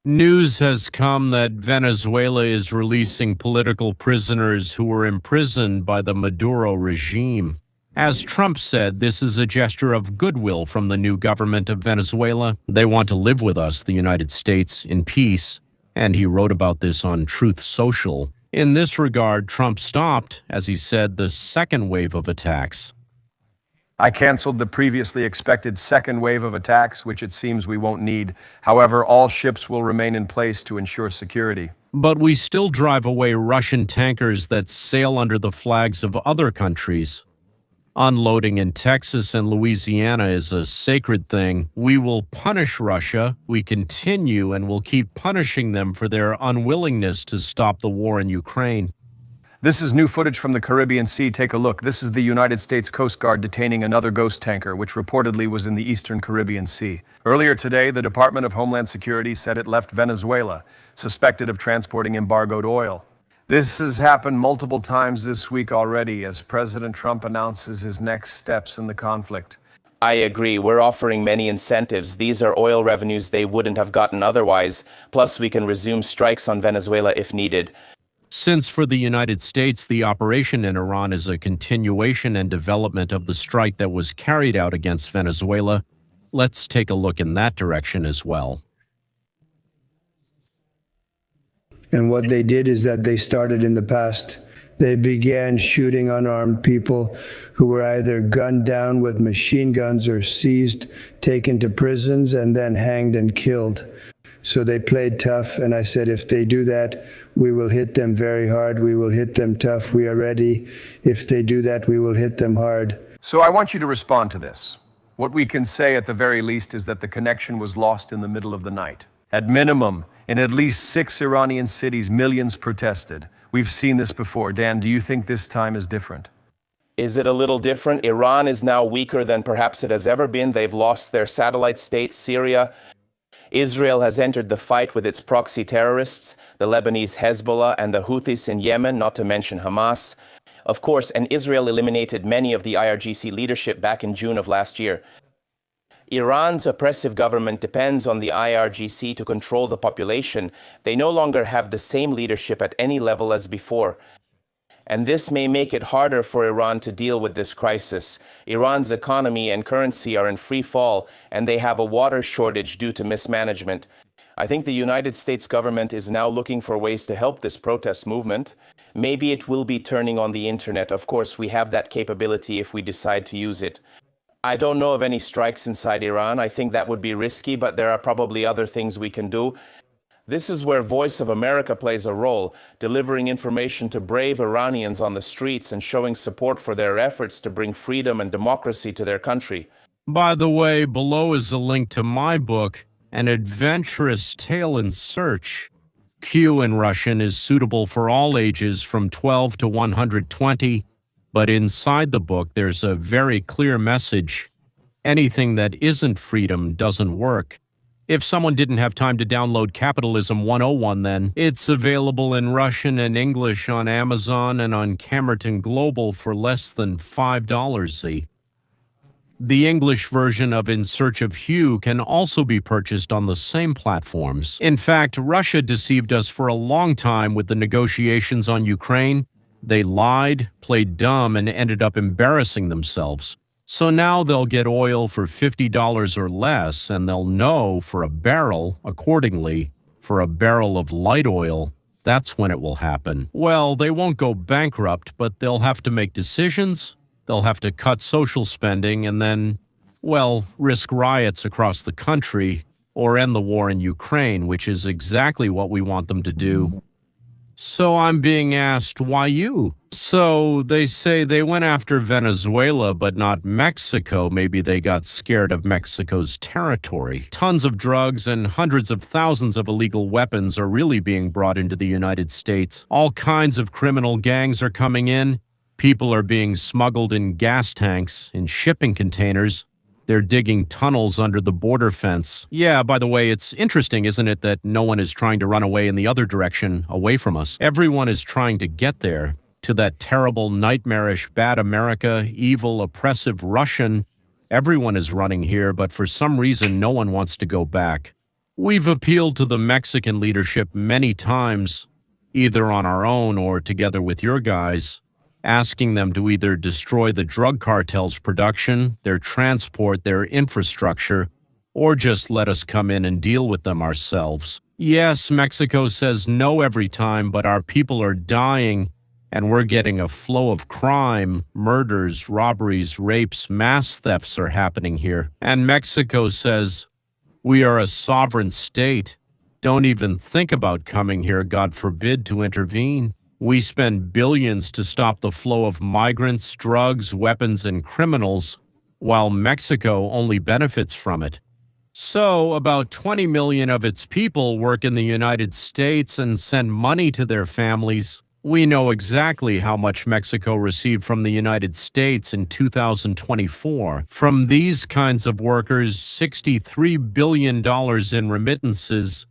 News has come that Venezuela is releasing political prisoners who were imprisoned by the Maduro regime. As Trump said, this is a gesture of goodwill from the new government of Venezuela. They want to live with us, the United States, in peace, and he wrote about this on Truth Social. In this regard, Trump stopped, as he said, the second wave of attacks. I canceled the previously expected second wave of attacks, which it seems we won't need. However, all ships will remain in place to ensure security. But we still drive away Russian tankers that sail under the flags of other countries. Unloading in Texas and Louisiana is a sacred thing. We will punish Russia. We continue and will keep punishing them for their unwillingness to stop the war in Ukraine. This is new footage from the Caribbean Sea. Take a look. This is the United States Coast Guard detaining another ghost tanker, which reportedly was in the eastern Caribbean Sea. Earlier today, the Department of Homeland Security said it left Venezuela, suspected of transporting embargoed oil. This has happened multiple times this week already as President Trump announces his next steps in the conflict. I agree. We're offering many incentives. These are oil revenues they wouldn't have gotten otherwise. Plus, we can resume strikes on Venezuela if needed. Since for the United States, the operation in Iran is a continuation and development of the strike that was carried out against Venezuela, let's take a look in that direction as well. And what they did is that they started in the past. They began shooting unarmed people who were either gunned down with machine guns or seized, taken to prisons, and then hanged and killed. So they played tough, and I said, if they do that, we will hit them very hard. We will hit them tough. We are ready. If they do that, we will hit them hard. So I want you to respond to this. What we can say at the very least is that the connection was lost in the middle of the night. At minimum, in at least 6 Iranian cities, millions protested. We've seen this before. Dan, do you think this time is different? Is it a little different? Iran is now weaker than perhaps it has ever been. They've lost their satellite state, Syria. Israel has entered the fight with its proxy terrorists, the Lebanese Hezbollah and the Houthis in Yemen, not to mention Hamas. Of course, and Israel eliminated many of the IRGC leadership back in June of last year. Iran's oppressive government depends on the IRGC to control the population. They no longer have the same leadership at any level as before. And this may make it harder for Iran to deal with this crisis. Iran's economy and currency are in free fall, and they have a water shortage due to mismanagement. I think the United States government is now looking for ways to help this protest movement. Maybe it will be turning on the internet. Of course, we have that capability if we decide to use it. I don't know of any strikes inside Iran. I think that would be risky, but there are probably other things we can do. This is where Voice of America plays a role, delivering information to brave Iranians on the streets and showing support for their efforts to bring freedom and democracy to their country. By the way, below is a link to my book, An Adventurous Tale in Search. Q in Russian is suitable for all ages from 12 to 120, but inside the book there's a very clear message. Anything that isn't freedom doesn't work. If someone didn't have time to download Capitalism 101, then it's available in Russian and English on Amazon and on Camerton Global for less than $5. The English version of In Search of Hugh can also be purchased on the same platforms. In fact, Russia deceived us for a long time with the negotiations on Ukraine. They lied, played dumb, and ended up embarrassing themselves. So now they'll get oil for $50 or less, and they'll know for a barrel, accordingly, for a barrel of light oil, that's when it will happen. Well, they won't go bankrupt, but they'll have to make decisions, they'll have to cut social spending, and then, well, risk riots across the country, or end the war in Ukraine, which is exactly what we want them to do. So I'm being asked, why you? So they say they went after Venezuela, but not Mexico. Maybe they got scared of Mexico's territory. Tons of drugs and hundreds of thousands of illegal weapons are really being brought into the United States. All kinds of criminal gangs are coming in. People are being smuggled in gas tanks, in shipping containers. They're digging tunnels under the border fence. Yeah, by the way, it's interesting, isn't it, that no one is trying to run away in the other direction, away from us. Everyone is trying to get there, to that terrible, nightmarish, bad America, evil, oppressive Russian. Everyone is running here, but for some reason, no one wants to go back. We've appealed to the Mexican leadership many times, either on our own or together with your guys, asking them to either destroy the drug cartels' production, their transport, their infrastructure, or just let us come in and deal with them ourselves. Yes, Mexico says no every time, but our people are dying, and we're getting a flow of crime, murders, robberies, rapes, mass thefts are happening here. And Mexico says, we are a sovereign state. Don't even think about coming here, God forbid, to intervene. We spend billions to stop the flow of migrants, drugs, weapons, and criminals, while Mexico only benefits from it. So, about 20 million of its people work in the United States and send money to their families. We know exactly how much Mexico received from the United States in 2024. From these kinds of workers, $63 billion in remittances.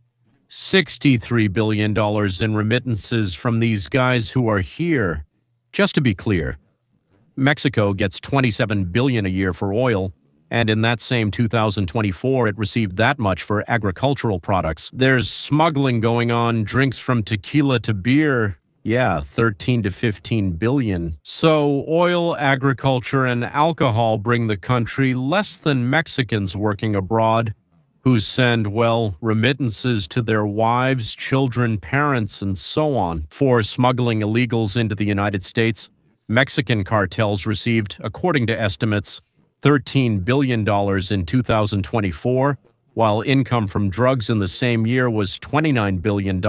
$63 billion in remittances from these guys who are here. Just to be clear, Mexico gets $27 billion a year for oil, and in that same 2024, it received that much for agricultural products. There's smuggling going on, drinks from tequila to beer. Yeah, 13 to 15 billion. So oil, agriculture, and alcohol bring the country less than Mexicans working abroad, who send, well, remittances to their wives, children, parents, and so on. For smuggling illegals into the United States, Mexican cartels received, according to estimates, $13 billion in 2024, while income from drugs in the same year was $29 billion.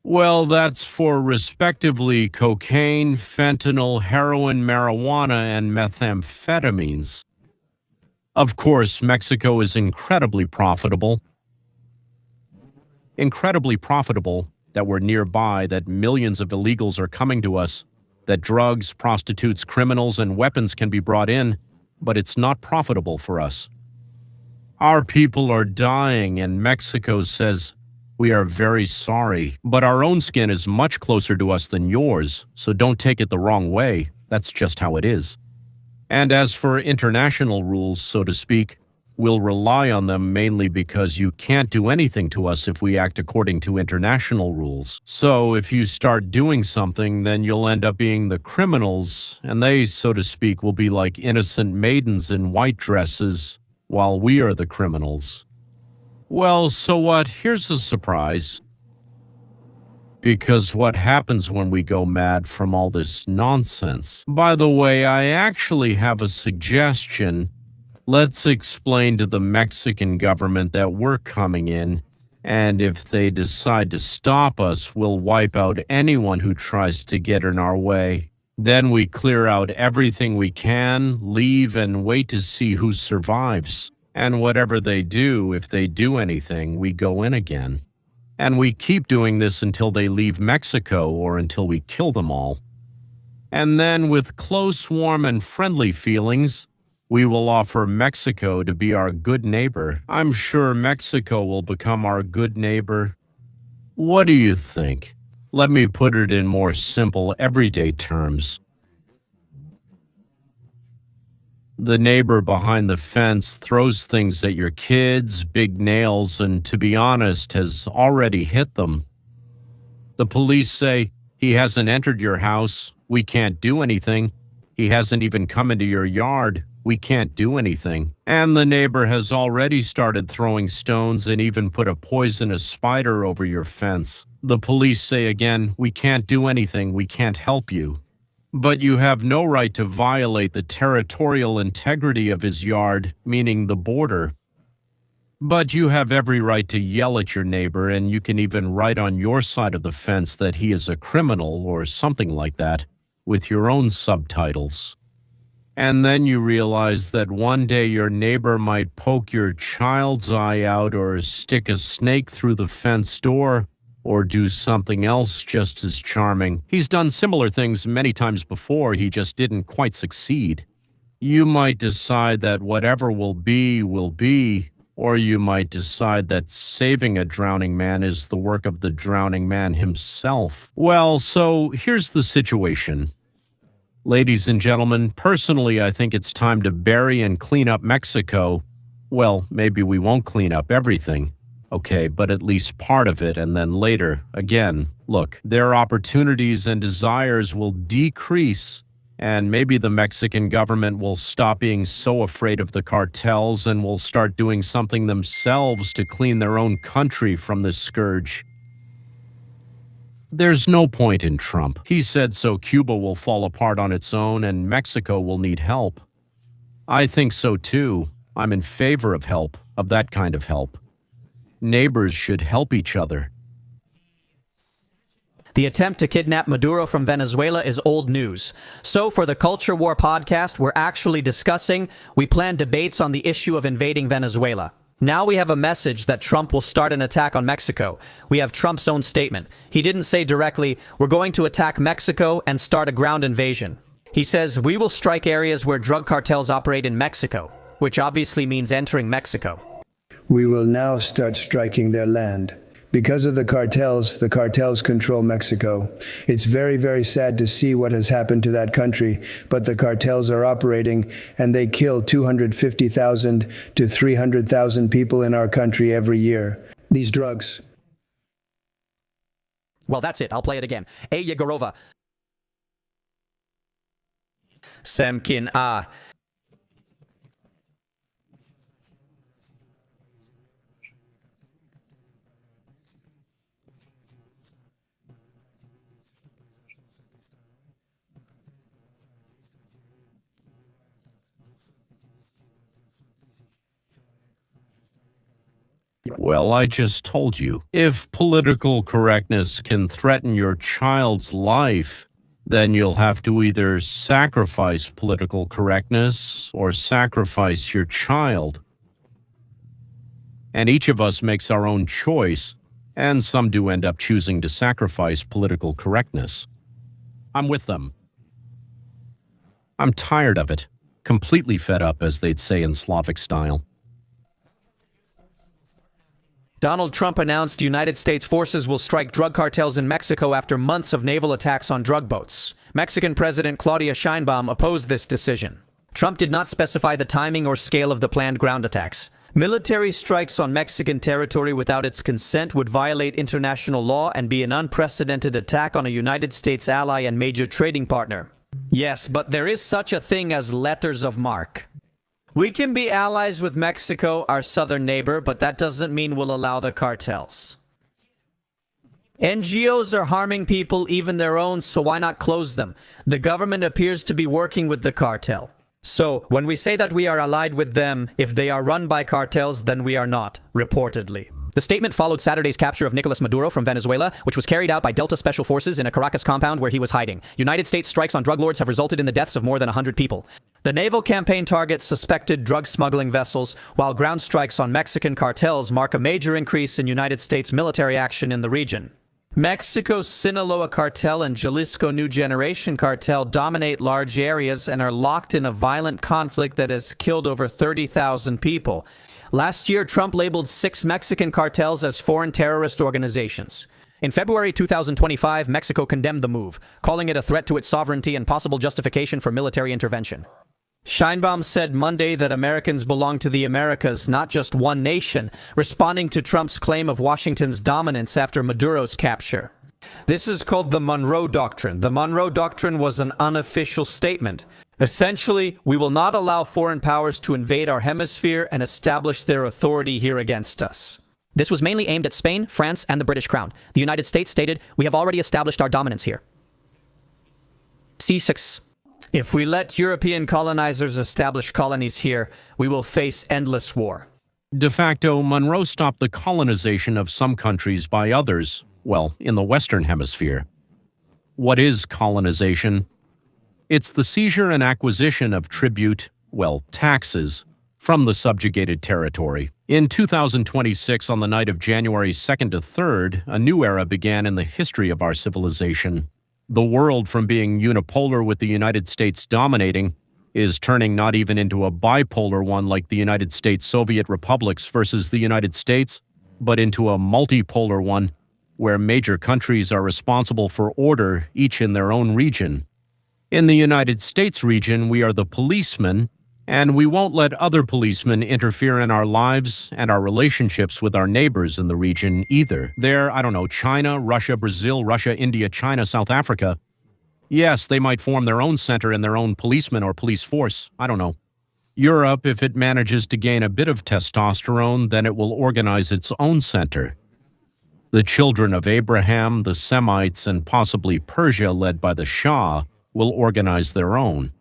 Well, that's for respectively cocaine, fentanyl, heroin, marijuana, and methamphetamines. Of course, Mexico is incredibly profitable. Incredibly profitable that we're nearby, that millions of illegals are coming to us, that drugs, prostitutes, criminals, and weapons can be brought in, but it's not profitable for us. Our people are dying, and Mexico says, we are very sorry, but our own skin is much closer to us than yours, so don't take it the wrong way. That's just how it is. And as for international rules, so to speak, we'll rely on them mainly because you can't do anything to us if we act according to international rules. So if you start doing something, then you'll end up being the criminals, and they, so to speak, will be like innocent maidens in white dresses, while we are the criminals. Well, so what? Here's a surprise. Because what happens when we go mad from all this nonsense? By the way, I actually have a suggestion. Let's explain to the Mexican government that we're coming in, and if they decide to stop us, we'll wipe out anyone who tries to get in our way. Then we clear out everything we can, leave, and wait to see who survives. And whatever they do, if they do anything, we go in again. And we keep doing this until they leave Mexico or until we kill them all. And then with close, warm, and friendly feelings, we will offer Mexico to be our good neighbor. I'm sure Mexico will become our good neighbor. What do you think? Let me put it in more simple, everyday terms. The neighbor behind the fence throws things at your kids, big nails, and to be honest, has already hit them. The police say, he hasn't entered your house, we can't do anything. He hasn't even come into your yard, we can't do anything. And the neighbor has already started throwing stones and even put a poisonous spider over your fence. The police say again, we can't do anything, we can't help you. But you have no right to violate the territorial integrity of his yard, meaning the border. But you have every right to yell at your neighbor, and you can even write on your side of the fence that he is a criminal or something like that, with your own subtitles. And then you realize that one day your neighbor might poke your child's eye out or stick a snake through the fence door, or do something else just as charming. He's done similar things many times before, he just didn't quite succeed. You might decide that whatever will be, or you might decide that saving a drowning man is the work of the drowning man himself. Well, so here's the situation. Ladies and gentlemen, personally, I think it's time to bury and clean up Mexico. Well, maybe we won't clean up everything. Okay, but at least part of it, and then later, again, look, their opportunities and desires will decrease, and maybe the Mexican government will stop being so afraid of the cartels and will start doing something themselves to clean their own country from this scourge. There's no point in Trump. He said so Cuba will fall apart on its own and Mexico will need help. I think so too. I'm in favor of help, of that kind of help. Neighbors should help each other. The attempt to kidnap Maduro from Venezuela is old news. So for the Culture War podcast, we're actually discussing, we plan debates on the issue of invading Venezuela. Now we have a message that Trump will start an attack on Mexico. We have Trump's own statement. He didn't say directly, we're going to attack Mexico and start a ground invasion. He says, we will strike areas where drug cartels operate in Mexico, which obviously means entering Mexico. We will now start striking their land. Because of the cartels control Mexico. It's very, very sad to see what has happened to that country, but the cartels are operating and they kill 250,000 to 300,000 people in our country every year. These drugs. Well, that's it. I'll play it again. Ey Yegorova. Semkin A. Well, I just told you, if political correctness can threaten your child's life, then you'll have to either sacrifice political correctness or sacrifice your child. And each of us makes our own choice, and some do end up choosing to sacrifice political correctness. I'm with them. I'm tired of it, completely fed up, as they'd say in Slavic style. Donald Trump announced United States forces will strike drug cartels in Mexico after months of naval attacks on drug boats. Mexican President Claudia Sheinbaum opposed this decision. Trump did not specify the timing or scale of the planned ground attacks. Military strikes on Mexican territory without its consent would violate international law and be an unprecedented attack on a United States ally and major trading partner. Yes, but there is such a thing as letters of marque. We can be allies with Mexico, our southern neighbor, but that doesn't mean we'll allow the cartels. NGOs are harming people, even their own, so why not close them? The government appears to be working with the cartel. So, when we say that we are allied with them, if they are run by cartels, then we are not, reportedly. The statement followed Saturday's capture of Nicolas Maduro from Venezuela, which was carried out by Delta Special Forces in a Caracas compound where he was hiding. United States strikes on drug lords have resulted in the deaths of more than 100 people. The naval campaign targets suspected drug smuggling vessels, while ground strikes on Mexican cartels mark a major increase in United States military action in the region. Mexico's Sinaloa cartel and Jalisco New Generation cartel dominate large areas and are locked in a violent conflict that has killed over 30,000 people. Last year, Trump labeled 6 Mexican cartels as foreign terrorist organizations. In February 2025, Mexico condemned the move, calling it a threat to its sovereignty and possible justification for military intervention. Sheinbaum said Monday that Americans belong to the Americas, not just one nation, responding to Trump's claim of Washington's dominance after Maduro's capture. This is called the Monroe Doctrine. The Monroe Doctrine was an unofficial statement. Essentially, we will not allow foreign powers to invade our hemisphere and establish their authority here against us. This was mainly aimed at Spain, France, and the British Crown. The United States stated, we have already established our dominance here. C6. If we let European colonizers establish colonies here, we will face endless war. De facto, Monroe stopped the colonization of some countries by others, well, in the Western Hemisphere. What is colonization? It's the seizure and acquisition of tribute, well, taxes, from the subjugated territory. In 2026, on the night of January 2nd to 3rd, a new era began in the history of our civilization. The world, from being unipolar with the United States dominating, is turning not even into a bipolar one like the United States Soviet republics versus the United States, but into a multipolar one where major countries are responsible for order, each in their own region. In the United States region, we are the policemen, And we won't let other policemen interfere in our lives and our relationships with our neighbors in the region either. They're, I don't know, China, Russia, Brazil, Russia, India, China, South Africa. Yes, they might form their own center and their own policeman or police force. I don't know. Europe, if it manages to gain a bit of testosterone, then it will organize its own center. The children of Abraham, the Semites, and possibly Persia, led by the Shah, will organize their own.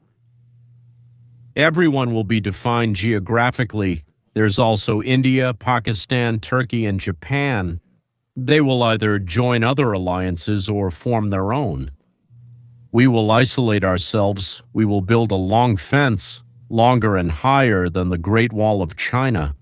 Everyone will be defined geographically. There's also India, Pakistan, Turkey, and Japan. They will either join other alliances or form their own. We will isolate ourselves. We will build a long fence, longer and higher than the Great Wall of China.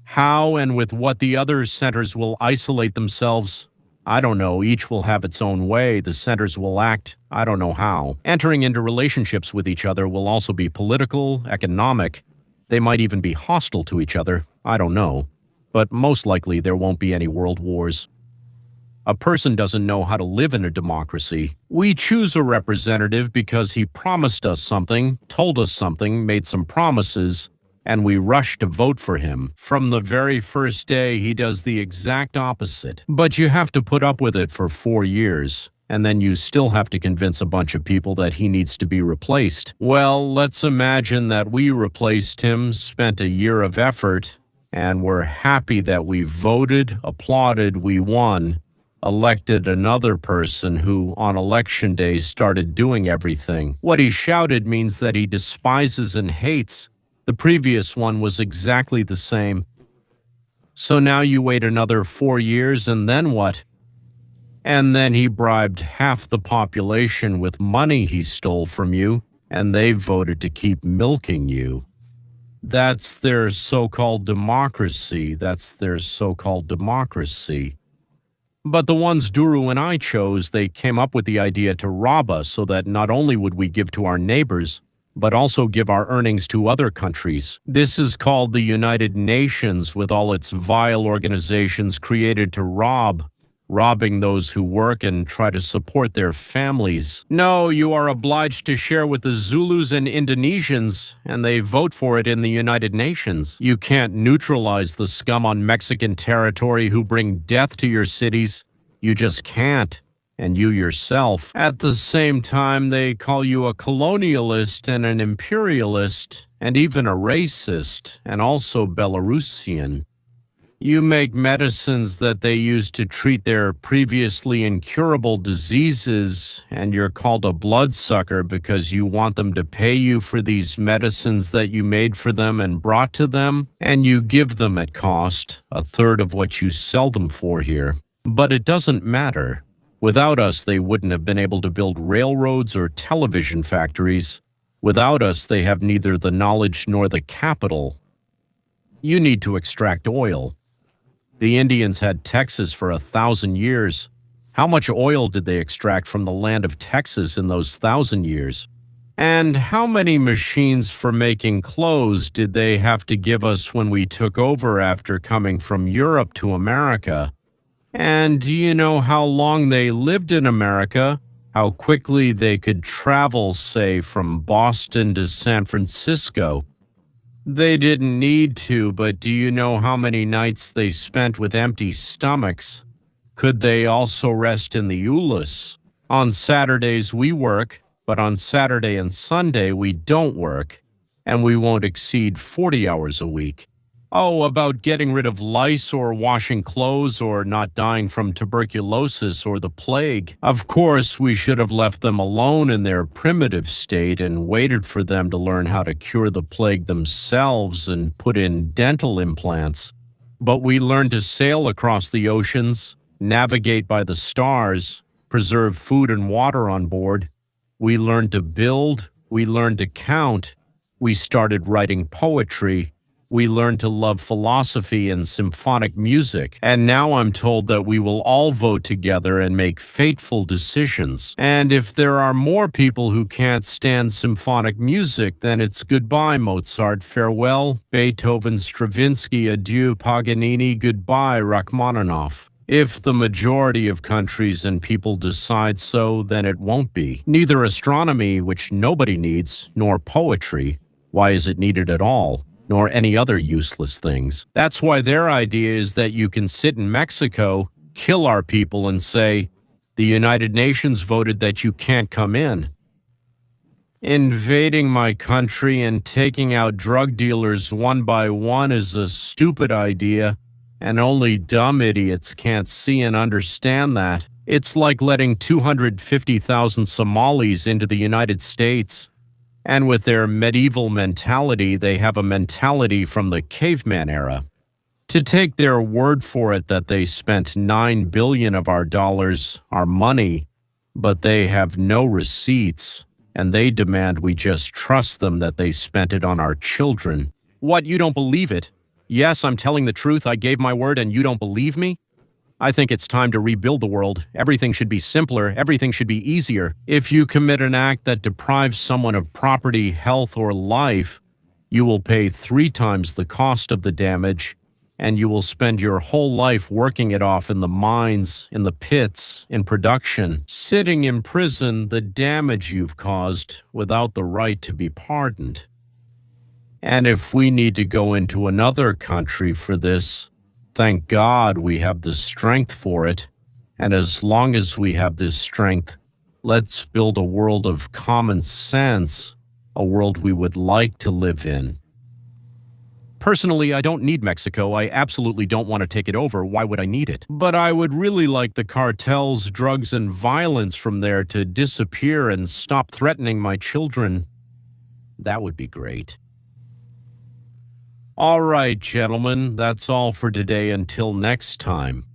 How and with what the other centers will isolate themselves, I don't know. Each will have its own way. The centers will act, I don't know how. Entering into relationships with each other will also be political, economic. They might even be hostile to each other. I don't know. But most likely there won't be any world wars. A person doesn't know how to live in a democracy. We choose a representative because he promised us something, told us something, made some promises, and we rush to vote for him. From the very first day, he does the exact opposite. But you have to put up with it for 4 years, and then you still have to convince a bunch of people that he needs to be replaced. Well, let's imagine that we replaced him, spent a year of effort, and we're happy that we voted, applauded, we won, elected another person who, on election day, started doing everything. What he shouted means that he despises and hates. The previous one was exactly the same. So now you wait another 4 years, and then what? And then he bribed half the population with money he stole from you, and they voted to keep milking you. That's their so-called democracy. That's their so-called democracy. But the ones Duru and I chose, they came up with the idea to rob us so that not only would we give to our neighbors, but also give our earnings to other countries. This is called the United Nations, with all its vile organizations created to robbing those who work and try to support their families. No, you are obliged to share with the Zulus and Indonesians, and they vote for it in the United Nations. You can't neutralize the scum on Mexican territory who bring death to your cities. You just can't. And you yourself. At the same time, they call you a colonialist and an imperialist, and even a racist, and also Belarusian. You make medicines that they used to treat their previously incurable diseases, and you're called a bloodsucker because you want them to pay you for these medicines that you made for them and brought to them, and you give them at cost, a third of what you sell them for here. But it doesn't matter. Without us, they wouldn't have been able to build railroads or television factories. Without us, they have neither the knowledge nor the capital. You need to extract oil. The Indians had Texas for 1,000 years. How much oil did they extract from the land of Texas in those 1,000 years? And how many machines for making clothes did they have to give us when we took over after coming from Europe to America? And do you know how long they lived in America? How quickly they could travel, say, from Boston to San Francisco? They didn't need to, but do you know how many nights they spent with empty stomachs? Could they also rest in the Ulis? On Saturdays we work, but on Saturday and Sunday we don't work, and we won't exceed 40 hours a week. Oh, about getting rid of lice or washing clothes or not dying from tuberculosis or the plague. Of course, we should have left them alone in their primitive state and waited for them to learn how to cure the plague themselves and put in dental implants. But we learned to sail across the oceans, navigate by the stars, preserve food and water on board. We learned to build, we learned to count, we started writing poetry. We learned to love philosophy and symphonic music, and now I'm told that we will all vote together and make fateful decisions. And if there are more people who can't stand symphonic music, then it's goodbye, Mozart, farewell, Beethoven, Stravinsky, adieu, Paganini, goodbye, Rachmaninoff. If the majority of countries and people decide so, then it won't be. Neither astronomy, which nobody needs, nor poetry. Why is it needed at all? Nor any other useless things. That's why their idea is that you can sit in Mexico, kill our people, and say, the United Nations voted that you can't come in. Invading my country and taking out drug dealers one by one is a stupid idea, and only dumb idiots can't see and understand that. It's like letting 250,000 Somalis into the United States. And with their medieval mentality, they have a mentality from the caveman era. To take their word for it that they spent $9 billion of our dollars, our money, but they have no receipts, and they demand we just trust them that they spent it on our children. What, you don't believe it? Yes, I'm telling the truth, I gave my word and you don't believe me? I think it's time to rebuild the world. Everything should be simpler, everything should be easier. If you commit an act that deprives someone of property, health, or life, you will pay 3 times the cost of the damage, and you will spend your whole life working it off in the mines, in the pits, in production, sitting in prison the damage you've caused without the right to be pardoned. And if we need to go into another country for this, thank God we have the strength for it. And as long as we have this strength, let's build a world of common sense, a world we would like to live in. Personally, I don't need Mexico. I absolutely don't want to take it over. Why would I need it? But I would really like the cartels, drugs, and violence from there to disappear and stop threatening my children. That would be great. All right, gentlemen, that's all for today. Until next time.